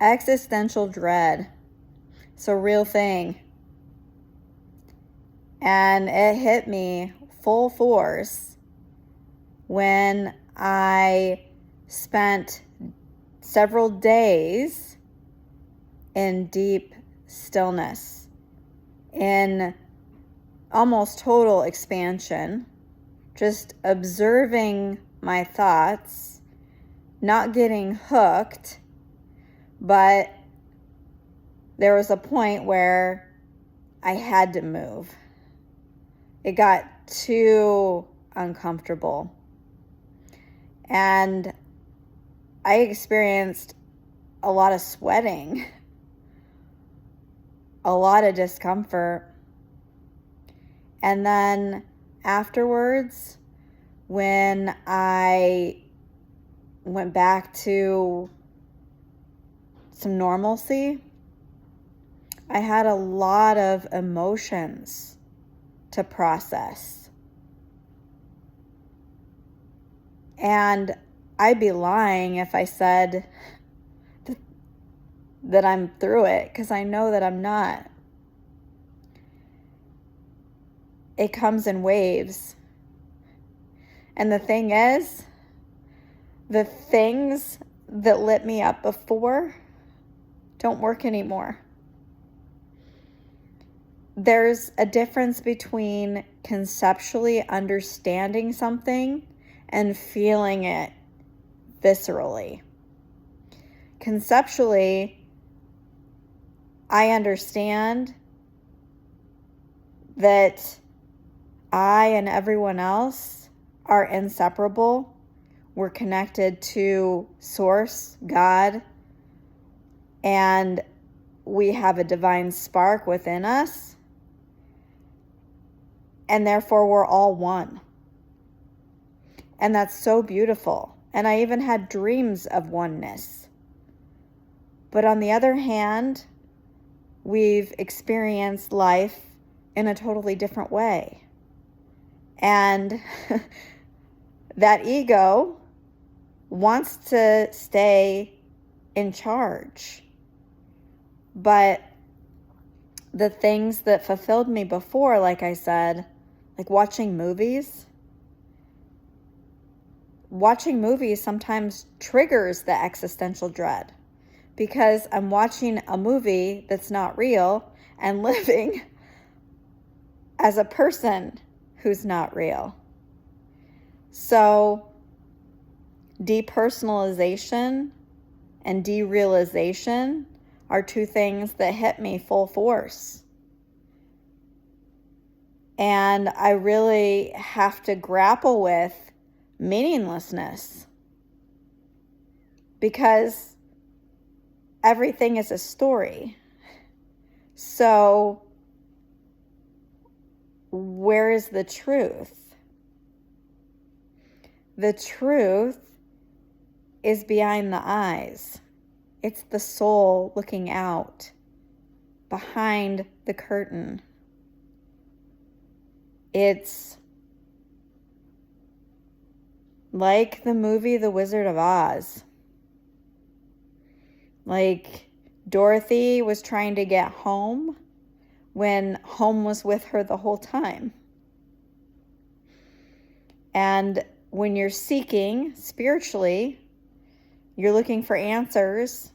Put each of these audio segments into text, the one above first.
Existential dread. It's a real thing. And it hit me full force when I spent several days in deep stillness, in almost total expansion, just observing my thoughts, not getting hooked, but there was a point where I had to move. It got too uncomfortable. And I experienced a lot of sweating, a lot of discomfort. And then afterwards, when I went back to some normalcy, I had a lot of emotions to process. And I'd be lying if I said that I'm through it, because I know that I'm not. It comes in waves. And the thing is, the things that lit me up before don't work anymore. There's a difference between conceptually understanding something and feeling it viscerally. Conceptually, I understand that I and everyone else are inseparable. We're connected to Source, God, and we have a divine spark within us, and therefore we're all one. And that's so beautiful. And I even had dreams of oneness. But on the other hand, we've experienced life in a totally different way. And that ego wants to stay in charge. But the things that fulfilled me before, like I said, like watching movies sometimes triggers the existential dread, because I'm watching a movie that's not real and living as a person who's not real. So depersonalization and derealization are two things that hit me full force. And I really have to grapple with meaninglessness, because everything is a story. So where is the truth? The truth is behind the eyes. It's the soul looking out behind the curtain. It's like the movie The Wizard of Oz. Like Dorothy was trying to get home when home was with her the whole time. And when you're seeking spiritually, you're looking for answers,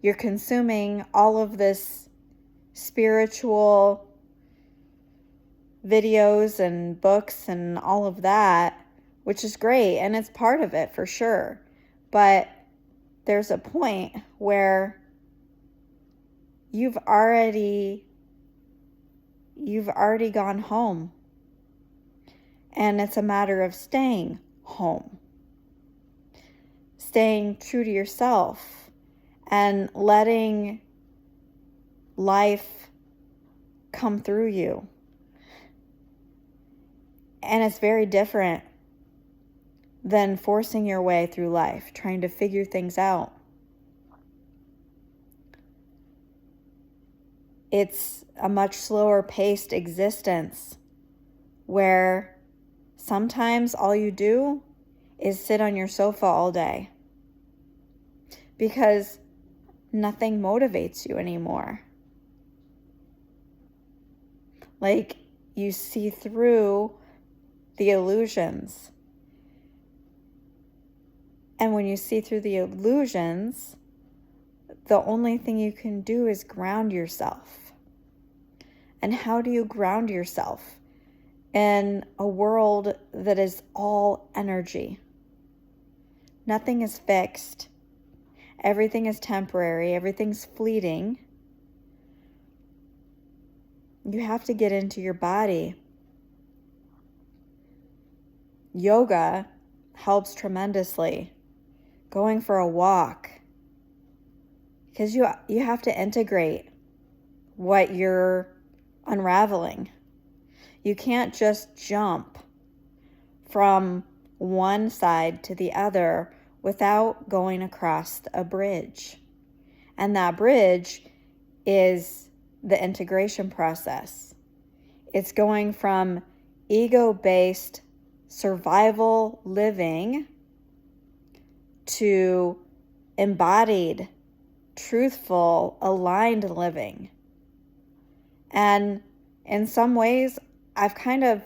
you're consuming all of this spiritual videos and books and all of that, which is great, and it's part of it for sure. But there's a point where you've already gone home. And it's a matter of staying home. Staying true to yourself and letting life come through you. And it's very different than forcing your way through life, trying to figure things out. It's a much slower paced existence where sometimes all you do is sit on your sofa all day. Because nothing motivates you anymore. Like, you see through the illusions. And when you see through the illusions, the only thing you can do is ground yourself. And how do you ground yourself in a world that is all energy? Nothing is fixed. Everything is temporary. Everything's fleeting. You have to get into your body. Yoga helps tremendously. Going for a walk. Because you have to integrate what you're unraveling. You can't just jump from one side to the other without going across a bridge. And that bridge is the integration process. It's going from ego-based survival living to embodied, truthful, aligned living. And in some ways, I've kind of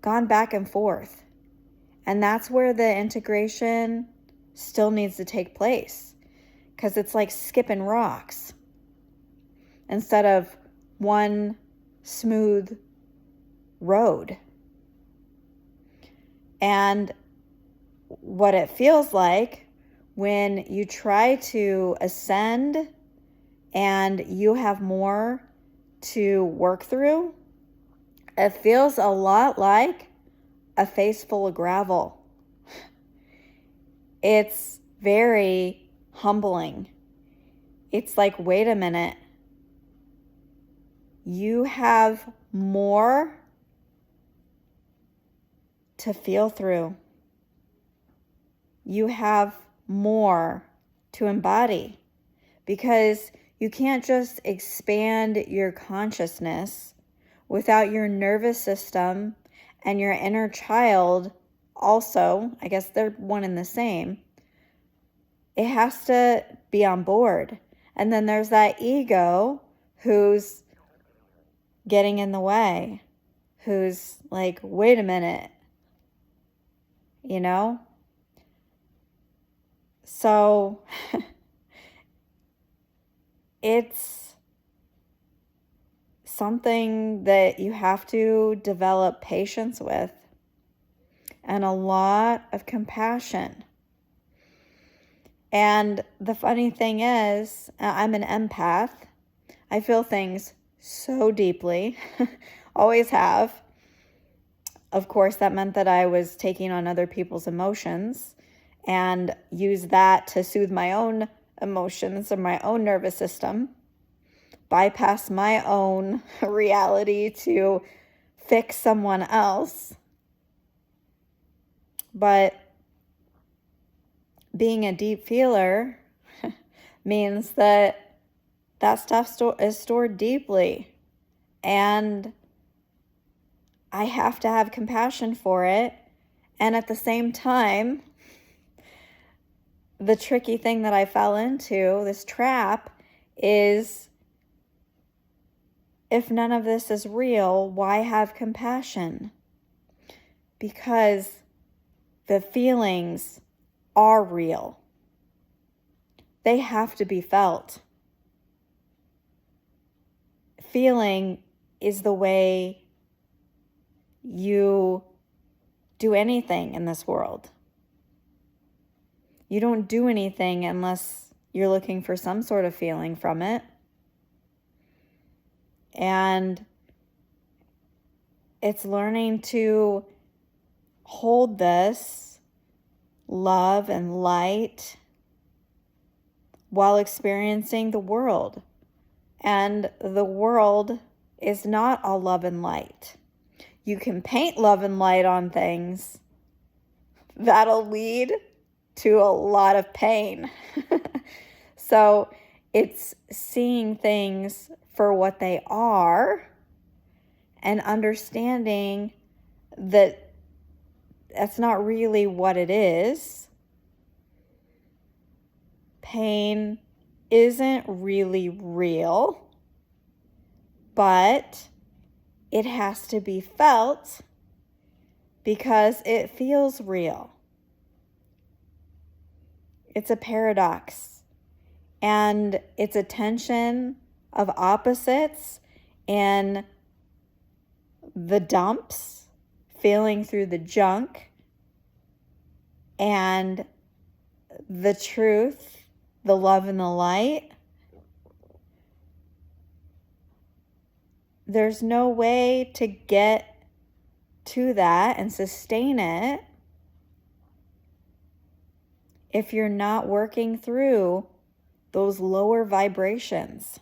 gone back and forth. And that's where the integration still needs to take place. Because it's like skipping rocks instead of one smooth road. And what it feels like when you try to ascend and you have more to work through, it feels a lot like a face full of gravel. It's very humbling. It's like, wait a minute. You have more to feel through. You have more to embody, because you can't just expand your consciousness without your nervous system and your inner child also. I guess they're one and the same. It has to be on board. And then there's that ego who's getting in the way, who's like, wait a minute, you know? So it's something that you have to develop patience with and a lot of compassion. And the funny thing is, I'm an empath. I feel things so deeply, always have. Of course, that meant that I was taking on other people's emotions and use that to soothe my own emotions or my own nervous system, bypass my own reality to fix someone else. But being a deep feeler means that stuff is stored deeply, and I have to have compassion for it. And at the same time, the tricky thing that I fell into, this trap, is if none of this is real, why have compassion? Because the feelings are real. They have to be felt. Feeling is the way you do anything in this world. You don't do anything unless you're looking for some sort of feeling from it. And it's learning to hold this love and light while experiencing the world. And the world is not all love and light. You can paint love and light on things. That'll lead to a lot of pain. So it's seeing things for what they are and understanding that that's not really what it is. pain isn't really real, but it has to be felt because it feels real. It's a paradox, and it's a tension of opposites and the dumps, feeling through the junk, and the truth, the love and the light. There's no way to get to that and sustain it if you're not working through those lower vibrations.